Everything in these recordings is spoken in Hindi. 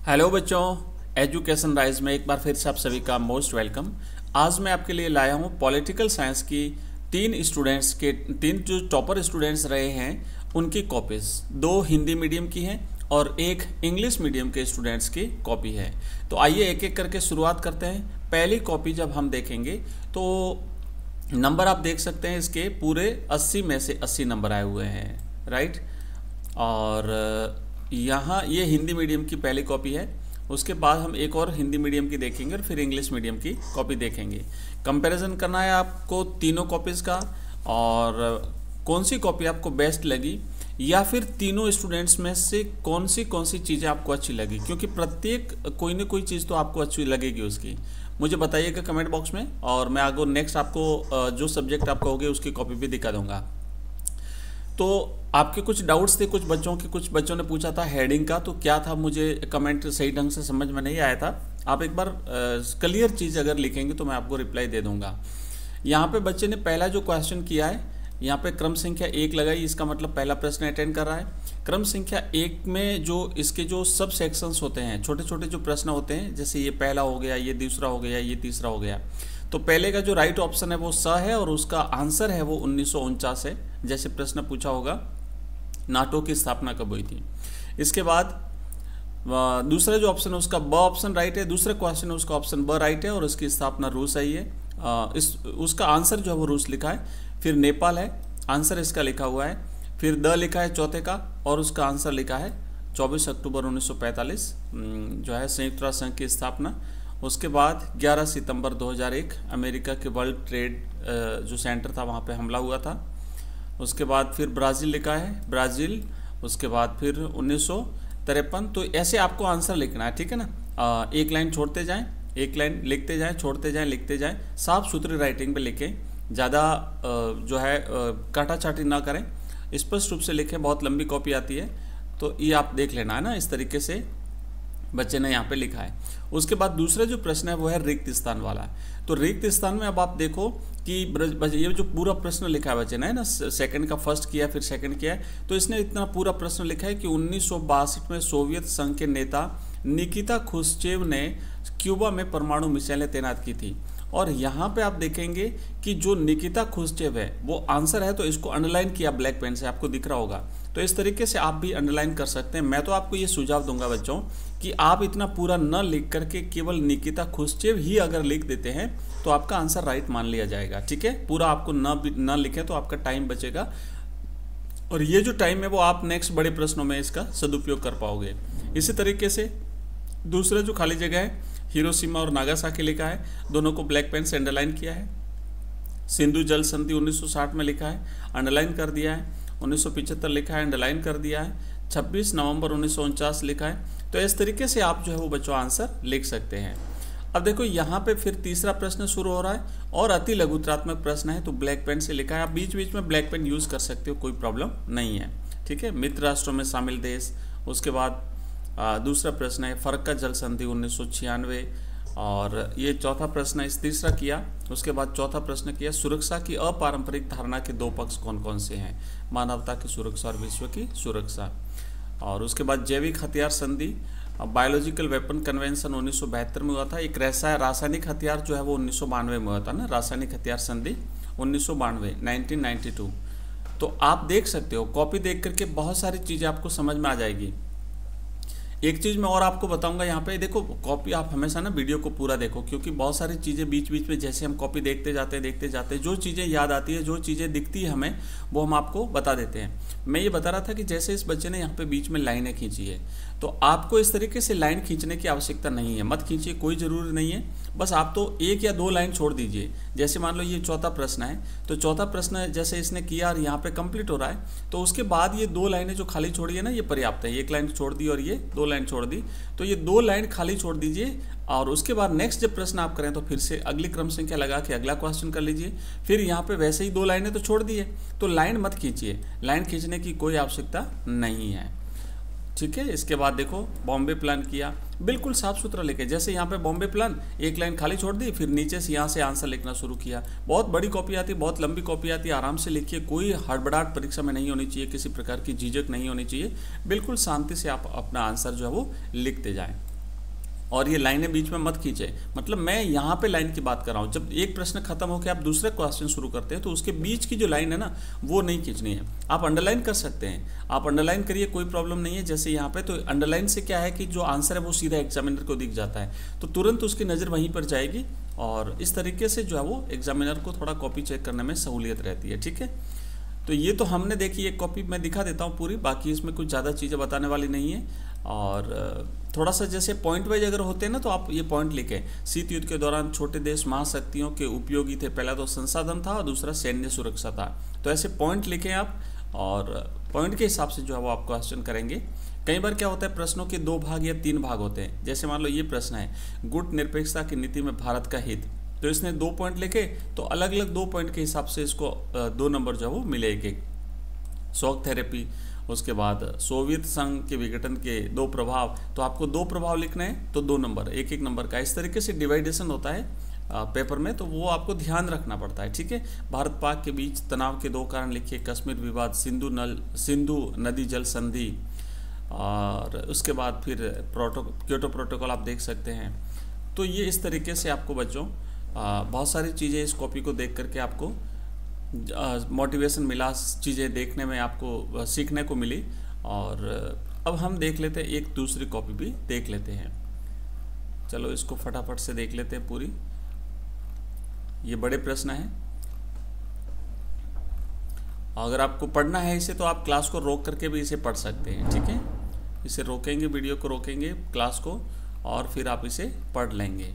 हेलो बच्चों, एजुकेशन राइज में एक बार फिर से आप सभी का मोस्ट वेलकम। आज मैं आपके लिए लाया हूँ पॉलिटिकल साइंस की तीन जो टॉपर स्टूडेंट्स रहे हैं उनकी कॉपीज, दो हिंदी मीडियम की हैं और एक इंग्लिश मीडियम के स्टूडेंट्स की कॉपी है। तो आइए एक एक करके शुरुआत करते हैं। पहली कॉपी जब हम देखेंगे तो नंबर आप देख सकते हैं, इसके पूरे 80 में से 80 नंबर आए हुए हैं, राइट। और यहाँ ये हिंदी मीडियम की पहली कॉपी है। उसके बाद हम एक और हिंदी मीडियम की देखेंगे और फिर इंग्लिश मीडियम की कॉपी देखेंगे। कंपैरिजन करना है आपको तीनों कॉपीज़ का, और कौन सी कॉपी आपको बेस्ट लगी या फिर तीनों स्टूडेंट्स में से कौन सी चीज़ें आपको अच्छी लगी, क्योंकि प्रत्येक कोई ना कोई चीज़ तो आपको अच्छी लगेगी उसकी। मुझे बताइएगा कमेंट बॉक्स में, और मैं आगे नेक्स्ट आपको जो सब्जेक्ट आपका होगा उसकी कॉपी भी दिखा दूंगा। तो आपके कुछ डाउट्स थे, कुछ बच्चों ने पूछा था हेडिंग का, तो क्या था मुझे कमेंट सही ढंग से समझ में नहीं आया था। आप एक बार क्लियर चीज़ अगर लिखेंगे तो मैं आपको रिप्लाई दे दूंगा। यहाँ पे बच्चे ने पहला जो क्वेश्चन किया है, यहाँ पे क्रम संख्या 1 लगाई, इसका मतलब पहला प्रश्न अटेंड कर रहा है। क्रम संख्या 1 में जो इसके जो सब सेक्शंस होते हैं, छोटे छोटे जो प्रश्न होते हैं, जैसे ये पहला हो गया, ये दूसरा हो गया, ये तीसरा हो गया, तो पहले का जो राइट ऑप्शन है वो स है और उसका आंसर है वो 1949 है। जैसे प्रश्न पूछा होगा नाटो की स्थापना कब हुई थी। इसके बाद दूसरा जो ऑप्शन है उसका ब ऑप्शन राइट है, दूसरा क्वेश्चन है उसका ऑप्शन ब राइट है और उसकी स्थापना रूस है। ये उसका आंसर जो है वो रूस लिखा है। फिर नेपाल है, आंसर इसका लिखा हुआ है। फिर द लिखा है चौथे का और उसका आंसर लिखा है 24 अक्टूबर 1945 जो है संयुक्त राष्ट्र संघ की स्थापना। उसके बाद 11 सितंबर 2001 अमेरिका के वर्ल्ड ट्रेड जो सेंटर था वहाँ पे हमला हुआ था। उसके बाद फिर ब्राज़ील लिखा है, ब्राज़ील। उसके बाद फिर 1953। तो ऐसे आपको आंसर लिखना है, ठीक है ना। एक लाइन छोड़ते जाएं, एक लाइन लिखते जाएं, छोड़ते जाएं, लिखते जाएं, साफ सुथरी राइटिंग पे लिखें। ज़्यादा जो है काटा चाटी ना करें, स्पष्ट रूप से लिखें। बहुत लंबी कॉपी आती है तो ये आप देख लेना है ना, इस तरीके से बच्चे ने यहाँ पे लिखा है। उसके बाद दूसरा जो प्रश्न है वो है रिक्त स्थान वाला। तो रिक्त स्थान में अब आप देखो कि ये जो पूरा प्रश्न लिखा है बच्चे ने, ना सेकंड का फर्स्ट किया फिर सेकंड किया है, तो इसने इतना पूरा प्रश्न लिखा है कि 1962 में सोवियत संघ के नेता निकिता खुश्चेव ने क्यूबा में परमाणु मिसाइलें तैनात की थी। और यहाँ पे आप देखेंगे कि जो निकिता खुश्चेव है वो आंसर है, तो इसको अंडरलाइन किया ब्लैक पेन से, आपको दिख रहा होगा। तो इस तरीके से आप भी अंडरलाइन कर सकते हैं। मैं तो आपको ये सुझाव दूंगा बच्चों कि आप इतना पूरा न लिख करके केवल निकिता खुश्चेव ही अगर लिख देते हैं तो आपका आंसर राइट मान लिया जाएगा, ठीक है। पूरा आपको न लिखें तो आपका टाइम बचेगा, और ये जो टाइम है वो आप नेक्स्ट बड़े प्रश्नों में इसका सदुपयोग कर पाओगे। इसी तरीके से दूसरा जो खाली जगह है हिरोशिमा और नागासाकी लिखा है, दोनों को ब्लैक पेन से अंडरलाइन किया है। सिंधु जल संधि 1960 में लिखा है, अंडरलाइन कर दिया है। 1975 लिखा है, अंडरलाइन कर दिया है। 26 नवंबर 1949 लिखा है। तो इस तरीके से आप जो है वो बच्चों आंसर लिख सकते हैं। अब देखो यहाँ पे फिर तीसरा प्रश्न शुरू हो रहा है और अति लघुत्रात्मक प्रश्न है, तो ब्लैक पेन से लिखा है। आप बीच बीच में ब्लैक पेन यूज़ कर सकते हो, कोई प्रॉब्लम नहीं है, ठीक है। मित्र राष्ट्रों में शामिल देश। उसके बाद दूसरा प्रश्न है फरक्का जल संधि 1996, और ये चौथा प्रश्न है, इस तीसरा किया। उसके बाद चौथा प्रश्न किया सुरक्षा की अपारंपरिक धारणा के दो पक्ष कौन कौन से हैं, मानवता की सुरक्षा और विश्व की सुरक्षा। और उसके बाद जैविक हथियार संधि बायोलॉजिकल वेपन कन्वेंशन 1972 में हुआ था। एक रासायनिक हथियार जो है वो 1992 में हुआ था ना, रासायनिक हथियार संधि 1992। तो आप देख सकते हो, कॉपी देख करके बहुत सारी चीज़ें आपको समझ में आ जाएगी। एक चीज़ मैं और आपको बताऊंगा, यहाँ पे देखो कॉपी आप हमेशा ना वीडियो को पूरा देखो, क्योंकि बहुत सारी चीज़ें बीच बीच में जैसे हम कॉपी देखते जाते जो चीज़ें याद आती है, जो चीज़ें दिखती है हमें, वो हम आपको बता देते हैं। मैं ये बता रहा था कि जैसे इस बच्चे ने यहाँ पे बीच में लाइनें खींची है, तो आपको इस तरीके से लाइन खींचने की आवश्यकता नहीं है, मत खींचिए, कोई ज़रूरी नहीं है। बस आप तो एक या दो लाइन छोड़ दीजिए। जैसे मान लो ये चौथा प्रश्न है, तो चौथा प्रश्न जैसे इसने किया और यहाँ पे कंप्लीट हो रहा है, तो उसके बाद ये दो लाइनें जो खाली छोड़ी है ना, ये पर्याप्त है। एक लाइन छोड़ दी और ये दो लाइन छोड़ दी, तो ये दो लाइन खाली छोड़ दीजिए। और उसके बाद नेक्स्ट जब प्रश्न आप करें तो फिर से अगली क्रम संख्या लगा के अगला क्वेश्चन कर लीजिए। फिर यहाँ पे वैसे ही दो लाइनें तो छोड़ दी है, तो लाइन मत खींचिए, लाइन खींचने की कोई आवश्यकता नहीं है, ठीक है। इसके बाद देखो बॉम्बे प्लान किया, बिल्कुल साफ सुथरा लिखे। जैसे यहाँ पे बॉम्बे प्लान, एक लाइन खाली छोड़ दी, फिर नीचे से यहाँ से आंसर लिखना शुरू किया। बहुत बड़ी कॉपी आती है, बहुत लंबी कॉपी आती है, आराम से लिखिए, कोई हड़बड़ाहट परीक्षा में नहीं होनी चाहिए, किसी प्रकार की झिझक नहीं होनी चाहिए। बिल्कुल शांति से आप अपना आंसर जो है वो लिखते जाएं। और ये लाइनें बीच में मत खींचे, मतलब मैं यहाँ पे लाइन की बात कर रहा हूँ। जब एक प्रश्न खत्म होकर आप दूसरे क्वेश्चन शुरू करते हैं तो उसके बीच की जो लाइन है ना वो नहीं खींचनी है। आप अंडरलाइन कर सकते हैं, आप अंडरलाइन करिए, कोई प्रॉब्लम नहीं है। जैसे यहाँ पे तो अंडरलाइन से क्या है कि जो आंसर है वो सीधा एग्जामिनर को दिख जाता है, तो तुरंत उसकी नज़र वहीं पर जाएगी और इस तरीके से जो है वो एग्जामिनर को थोड़ा कॉपी चेक करने में सहूलियत रहती है। ठीक है, तो ये तो हमने देखी एक कॉपी मैं दिखा देता हूँ पूरी, बाकी इसमें कुछ ज़्यादा चीज़ें बताने वाली नहीं है। और थोड़ा सा जैसे पॉइंट वाइज अगर होते हैं ना तो आप ये पॉइंट लिखें। शीत युद्ध के दौरान छोटे देश महाशक्तियों के उपयोगी थे, पहला तो संसाधन था और दूसरा सैन्य सुरक्षा था। तो ऐसे पॉइंट लिखें आप और पॉइंट के हिसाब से जो है वो आप क्वेश्चन करेंगे। कई बार क्या होता है प्रश्नों के 2 भाग या 3 भाग होते हैं। जैसे मान लो ये प्रश्न है, गुट निरपेक्षता की नीति में भारत का हित, तो इसने 2 पॉइंट लिखे, तो अलग अलग 2 पॉइंट के हिसाब से इसको 2 नंबर जो है वो मिले एक। शॉक थेरेपी, उसके बाद सोवियत संघ के विघटन के 2 प्रभाव, तो आपको 2 प्रभाव लिखने हैं तो 2 नंबर, एक नंबर का। इस तरीके से डिवाइडेशन होता है पेपर में, तो वो आपको ध्यान रखना पड़ता है। ठीक है, भारत पाक के बीच तनाव के 2 कारण लिखिए, कश्मीर विवाद, सिंधु नदी जल संधि, और उसके बाद फिर क्योटो प्रोटोकॉल आप देख सकते हैं। तो ये इस तरीके से आपको बच्चों बहुत सारी चीज़ें इस कॉपी को देख करके आपको मोटिवेशन मिला, चीज़ें देखने में आपको सीखने को मिली। और अब हम देख लेते हैं एक दूसरी कॉपी भी देख लेते हैं। चलो इसको फटाफट से देख लेते हैं पूरी। ये बड़े प्रश्न हैं, अगर आपको पढ़ना है इसे तो आप क्लास को रोक करके भी इसे पढ़ सकते हैं। ठीक है, इसे रोकेंगे, वीडियो को रोकेंगे, क्लास को, और फिर आप इसे पढ़ लेंगे।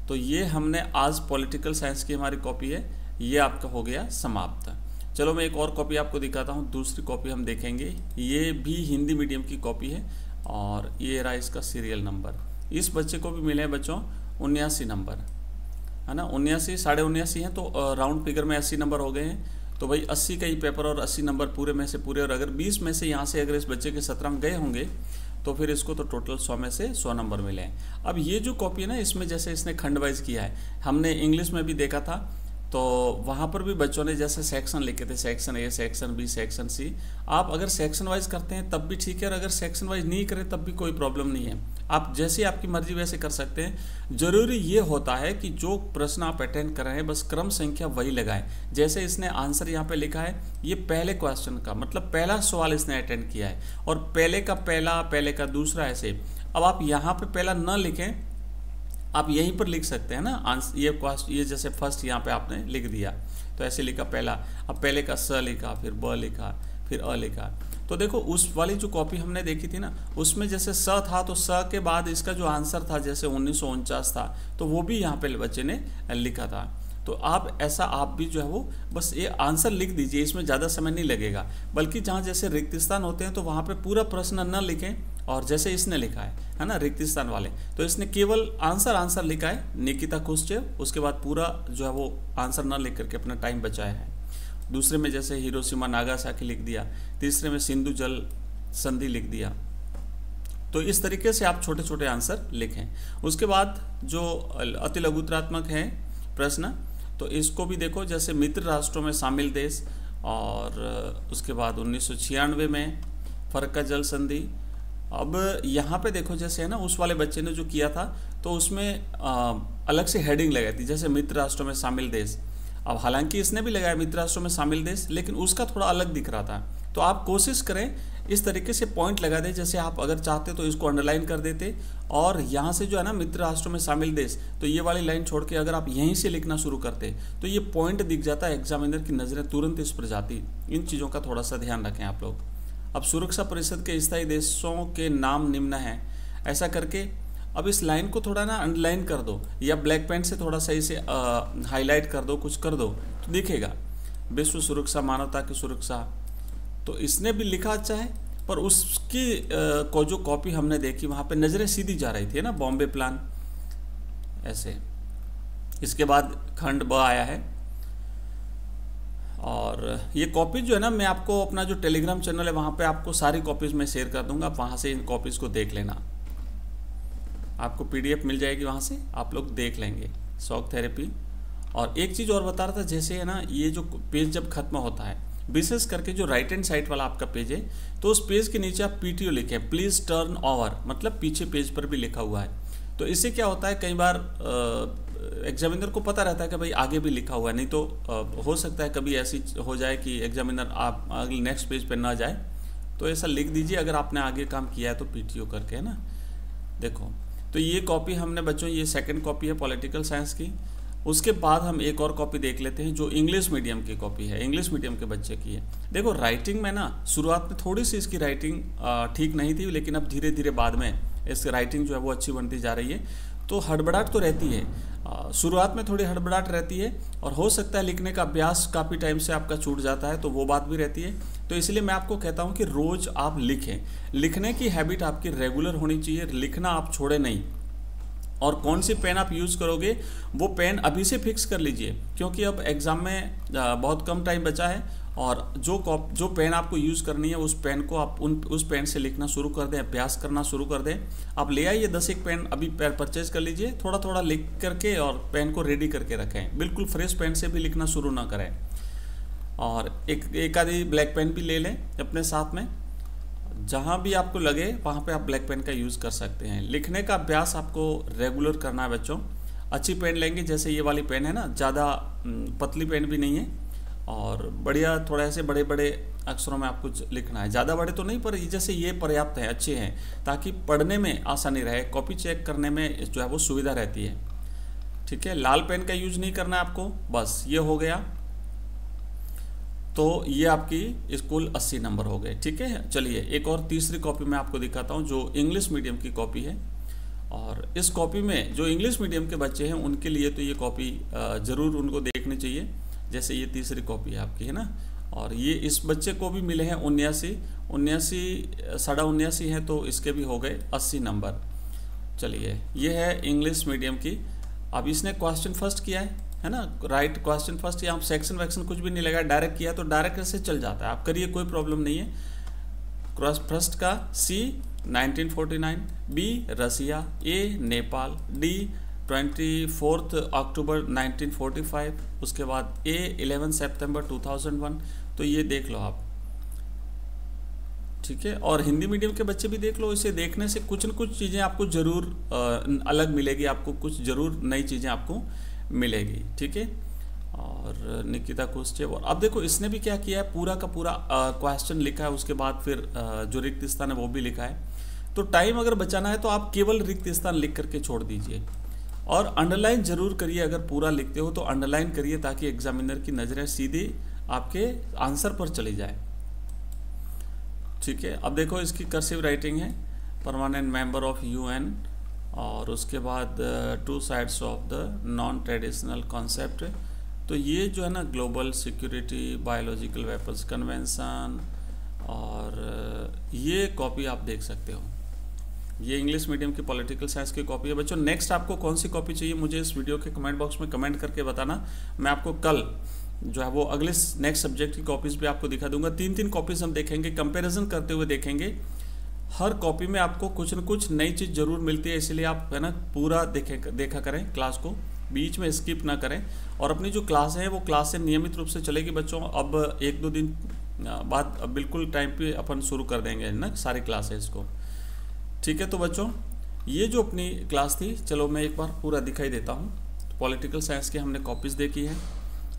तो ये हमने आज पॉलिटिकल साइंस की हमारी कॉपी है, ये आपका हो गया समाप्त। चलो मैं एक और कॉपी आपको दिखाता हूँ, दूसरी कॉपी हम देखेंगे। ये भी हिंदी मीडियम की कॉपी है और ये रहा इसका सीरियल नंबर। इस बच्चे को भी मिले हैं बच्चों 79 नंबर, है ना, 79 79.5 हैं, तो राउंड फिगर में 80 नंबर हो गए हैं। तो भाई 80 का ही पेपर और 80 नंबर पूरे में से पूरे, और अगर 20 में से यहाँ से अगर इस बच्चे के 17 अंक गए होंगे तो फिर इसको तो टोटल 100 में से 100 नंबर मिले हैं। अब ये जो कॉपी है ना, इसमें जैसे इसने खंड वाइज किया है, हमने इंग्लिश में भी देखा था, तो वहाँ पर भी बच्चों ने जैसे सेक्शन लिखे थे, section A, section B, section C. आप अगर सेक्शन वाइज करते हैं तब भी ठीक है, और अगर सेक्शन वाइज नहीं करें तब भी कोई प्रॉब्लम नहीं है। आप जैसे आपकी मर्जी वैसे कर सकते हैं। जरूरी ये होता है कि जो प्रश्न आप अटेंड कर रहे हैं बस क्रम संख्या वही लगाएं। जैसे इसने आंसर यहाँ पे लिखा है, ये पहले क्वेश्चन का मतलब पहला सवाल इसने अटेंड किया है, और पहले का पहला, पहले का दूसरा, ऐसे। अब आप यहाँ पे पहला न लिखें, आप यहीं पर लिख सकते हैं ना आंसर। ये जैसे फर्स्ट यहाँ पे आपने लिख दिया, तो ऐसे लिखा पहला, अब पहले का स लिखा, फिर ब लिखा, फिर अ लिखा। तो देखो उस वाली जो कॉपी हमने देखी थी ना, उसमें जैसे स था तो स के बाद इसका जो आंसर था जैसे 1949 था, तो वो भी यहाँ पे बच्चे ने लिखा था। तो आप ऐसा आप भी जो है वो बस ये आंसर लिख दीजिए, इसमें ज़्यादा समय नहीं लगेगा। बल्कि जहाँ जैसे रिक्त स्थान होते हैं तो वहाँ पे पूरा प्रश्न न लिखें, और जैसे इसने लिखा है ना रिक्त स्थान वाले, तो इसने केवल आंसर लिखा है, निकिता खुश्चेव, उसके बाद पूरा जो है वो आंसर न लिख करके अपना टाइम बचाया है। दूसरे में जैसे हिरोशिमा नागासाकी लिख दिया, तीसरे में सिंधु जल संधि लिख दिया। तो इस तरीके से आप छोटे छोटे आंसर लिखें। उसके बाद जो अति लघुत्रात्मक है प्रश्न, तो इसको भी देखो, जैसे मित्र राष्ट्रों में शामिल देश, और उसके बाद 1996 में फर्क का जल संधि। अब यहाँ पे देखो जैसे है ना, उस वाले बच्चे ने जो किया था तो उसमें अलग से हेडिंग लगाई थी, जैसे मित्र राष्ट्रों में शामिल देश। अब हालांकि इसने भी लगाया मित्र राष्ट्रों में शामिल देश, लेकिन उसका थोड़ा अलग दिख रहा था। तो आप कोशिश करें इस तरीके से पॉइंट लगा दें, जैसे आप अगर चाहते तो इसको अंडरलाइन कर देते, और यहाँ से जो है ना मित्र राष्ट्रों में शामिल देश, तो ये वाली लाइन छोड़ के अगर आप यहीं से लिखना शुरू करते तो ये पॉइंट दिख जाता है, एग्जामिनर की नज़रें तुरंत इस पर जाती। इन चीज़ों का थोड़ा सा ध्यान रखें आप लोग। अब सुरक्षा परिषद के स्थायी देशों के नाम निम्न हैं, ऐसा करके अब इस लाइन को थोड़ा ना अंडरलाइन कर दो, या ब्लैक पेन से थोड़ा सा इसे हाईलाइट कर दो, कुछ कर दो तो दिखेगा। विश्व सुरक्षा, मानवता की सुरक्षा, तो इसने भी लिखा अच्छा है, पर उसकी को जो कॉपी हमने देखी वहाँ पे नज़रें सीधी जा रही थी ना, बॉम्बे प्लान ऐसे। इसके बाद खंड ब आया है, और ये कॉपी जो है ना, मैं आपको अपना जो टेलीग्राम चैनल है वहाँ पे आपको सारी कॉपीज़ मैं शेयर कर दूंगा, आप वहाँ से इन कॉपीज़ को देख लेना। आपको PDF मिल जाएगी, वहाँ से आप लोग देख लेंगे। Shock therapy. और एक चीज़ और बता रहा था, जैसे है ना ये जो पेज जब खत्म होता है विशेष करके जो राइट हैंड साइड वाला आपका पेज है, तो उस पेज के नीचे आप PTO लिखें, प्लीज़ टर्न ओवर, मतलब पीछे पेज पर भी लिखा हुआ है। तो इससे क्या होता है, कई बार एग्जामिनर को पता रहता है कि भाई आगे भी लिखा हुआ है, नहीं तो हो सकता है कभी ऐसी हो जाए कि एग्जामिनर आप अगले नेक्स्ट पेज पर ना जाए, तो ऐसा लिख दीजिए अगर आपने आगे काम किया है तो PTO करके, है ना। देखो, तो ये कॉपी हमने बच्चों, ये सेकंड कॉपी है पॉलिटिकल साइंस की। उसके बाद हम एक और कॉपी देख लेते हैं जो इंग्लिश मीडियम की कॉपी है, इंग्लिश मीडियम के बच्चे की है। देखो राइटिंग में ना शुरुआत में थोड़ी सी इसकी राइटिंग ठीक नहीं थी, लेकिन अब धीरे धीरे बाद में इसकी राइटिंग जो है वो अच्छी बनती जा रही है। तो हड़बड़ाहट तो रहती है, शुरुआत में थोड़ी हड़बड़ाहट रहती है, और हो सकता है लिखने का अभ्यास काफ़ी टाइम से आपका छूट जाता है, तो वो बात भी रहती है। तो इसलिए मैं आपको कहता हूँ कि रोज़ आप लिखें, लिखने की हैबिट आपकी रेगुलर होनी चाहिए, लिखना आप छोड़े नहीं। और कौन सी पेन आप यूज़ करोगे वो पेन अभी से फिक्स कर लीजिए, क्योंकि अब एग्ज़ाम में बहुत कम टाइम बचा है, और जो पेन आपको यूज़ करनी है उस पेन को आप उस पेन से लिखना शुरू कर दें, अभ्यास करना शुरू कर दें। आप ले आइए 10 पेन अभी परचेज कर लीजिए, थोड़ा थोड़ा लिख करके और पेन को रेडी करके रखें, बिल्कुल फ्रेश पेन से भी लिखना शुरू ना करें। और एक आधी ब्लैक पेन भी ले लें अपने साथ में, जहाँ भी आपको लगे वहाँ पे आप ब्लैक पेन का यूज़ कर सकते हैं। लिखने का अभ्यास आपको रेगुलर करना है बच्चों। अच्छी पेन लेंगे, जैसे ये वाली पेन है ना, ज़्यादा पतली पेन भी नहीं है, और बढ़िया थोड़ा ऐसे बड़े बड़े अक्षरों में आपको लिखना है, ज़्यादा बड़े तो नहीं, पर जैसे ये पर्याप्त है, अच्छे हैं, ताकि पढ़ने में आसानी रहे, कॉपी चेक करने में जो है वो सुविधा रहती है। ठीक है, लाल पेन का यूज़ नहीं करना है आपको, बस ये हो गया। तो ये आपकी स्कूल 80 नंबर हो गए। ठीक है, चलिए एक और तीसरी कॉपी मैं आपको दिखाता हूँ जो इंग्लिश मीडियम की कॉपी है। और इस कॉपी में जो इंग्लिश मीडियम के बच्चे हैं उनके लिए तो ये कॉपी ज़रूर उनको देखनी चाहिए। जैसे ये तीसरी कॉपी है आपकी, है ना, और ये इस बच्चे को भी मिले हैं 79 हैं, तो इसके भी हो गए 80 नंबर। चलिए, ये है इंग्लिश मीडियम की। अब इसने क्वेश्चन फर्स्ट किया है ना, राइट क्वेश्चन फर्स्ट, यहाँ सेक्शन वैक्शन कुछ भी नहीं लगा, डायरेक्ट किया, तो डायरेक्ट ऐसे चल जाता है, आप करिए, कोई प्रॉब्लम नहीं है। क्रॉस फर्स्ट का C 1949, B Russia, A Nepal, D 24 अक्टूबर 1945, उसके बाद A 11 सितंबर 2001। तो ये देख लो आप, ठीक है। और हिंदी मीडियम के बच्चे भी देख लो, इसे देखने से कुछ न कुछ चीज़ें आपको ज़रूर अलग मिलेगी, आपको कुछ ज़रूर नई चीज़ें आपको मिलेगी। ठीक है, और निकिता कुस्चेव, और अब देखो इसने भी क्या किया है, पूरा का पूरा क्वेश्चन लिखा है, उसके बाद फिर जो रिक्त स्थान है वो भी लिखा है। तो टाइम अगर बचाना है तो आप केवल रिक्त स्थान लिख करके छोड़ दीजिए, और अंडरलाइन जरूर करिए, अगर पूरा लिखते हो तो अंडरलाइन करिए, ताकि एग्जामिनर की नज़रें सीधी आपके आंसर पर चली जाए। ठीक है, अब देखो इसकी कर्सिव राइटिंग है, परमानेंट मेंबर ऑफ UN, और उसके बाद 2 sides of the non traditional concept. तो ये जो है ना, global security, biological weapons convention, और ये कॉपी आप देख सकते हो, ये इंग्लिश मीडियम की पॉलिटिकल साइंस की कॉपी है। बच्चों नेक्स्ट आपको कौन सी कॉपी चाहिए, मुझे इस वीडियो के कमेंट बॉक्स में कमेंट करके बताना, मैं आपको कल जो है वो अगले नेक्स्ट सब्जेक्ट की कॉपीज़ भी आपको दिखा दूंगा। 3 कॉपीज़ हम देखेंगे, कंपैरिजन करते हुए देखेंगे। हर कॉपी में आपको कुछ न कुछ नई चीज़ जरूर मिलती है, इसलिए आप है ना पूरा देखा करें, क्लास को बीच में स्किप ना करें। और अपनी जो क्लास है वो क्लास से नियमित रूप से चलेगी बच्चों। अब 1-2 दिन बाद बिल्कुल टाइम पे अपन शुरू कर देंगे ना सारी क्लासेस को। ठीक है, तो बच्चों ये जो अपनी क्लास थी, चलो मैं एक बार पूरा दिखाई देता हूँ। पॉलिटिकल साइंस की हमने कॉपीज़ देखी है,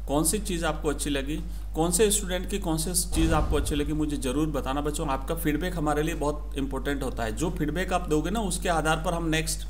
कौन सी चीज़ आपको अच्छी लगी, कौन से स्टूडेंट की कौन सी चीज़ आपको अच्छी लगी, मुझे ज़रूर बताना बच्चों। आपका फीडबैक हमारे लिए बहुत इंपॉर्टेंट होता है। जो फीडबैक आप दोगे ना, उसके आधार पर हम नेक्स्ट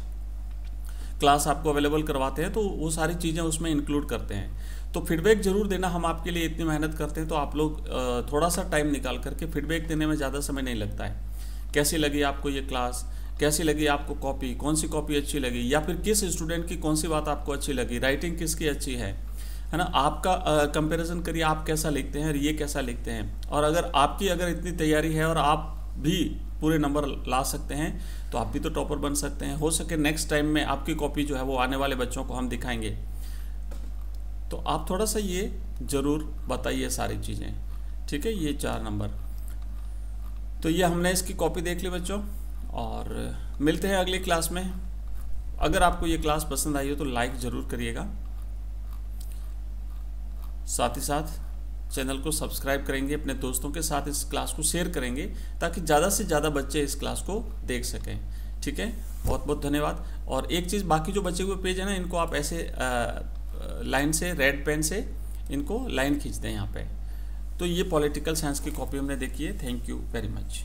क्लास आपको अवेलेबल करवाते हैं, तो वो सारी चीज़ें उसमें इंक्लूड करते हैं। तो फीडबैक ज़रूर देना, हम आपके लिए इतनी मेहनत करते हैं, तो आप लोग थोड़ा सा टाइम निकाल करके फीडबैक देने में ज़्यादा समय नहीं लगता है। कैसी लगी आपको ये क्लास, कैसी लगी आपको कॉपी, कौन सी कॉपी अच्छी लगी, या फिर किस स्टूडेंट की कौन सी बात आपको अच्छी लगी, राइटिंग किसकी अच्छी है ना। आपका कंपैरिजन करिए, आप कैसा लिखते हैं और ये कैसा लिखते हैं। और अगर आपकी इतनी तैयारी है और आप भी पूरे नंबर ला सकते हैं, तो आप भी तो टॉपर बन सकते हैं। हो सके नेक्स्ट टाइम में आपकी कॉपी जो है वो आने वाले बच्चों को हम दिखाएंगे। तो आप थोड़ा सा ये ज़रूर बताइए सारी चीज़ें। ठीक है, ये 4 नंबर। तो ये हमने इसकी कॉपी देख ली बच्चों, और मिलते हैं अगली क्लास में। अगर आपको ये क्लास पसंद आई हो तो लाइक ज़रूर करिएगा, साथ ही साथ चैनल को सब्सक्राइब करेंगे, अपने दोस्तों के साथ इस क्लास को शेयर करेंगे ताकि ज़्यादा से ज़्यादा बच्चे इस क्लास को देख सकें। ठीक है, बहुत बहुत धन्यवाद। और एक चीज़, बाकी जो बचे हुए पेज है ना, इनको आप ऐसे लाइन से, रेड पेन से इनको लाइन खींच दें यहाँ पे। तो ये पॉलिटिकल साइंस की कॉपी हमने देखी है। Thank you very much.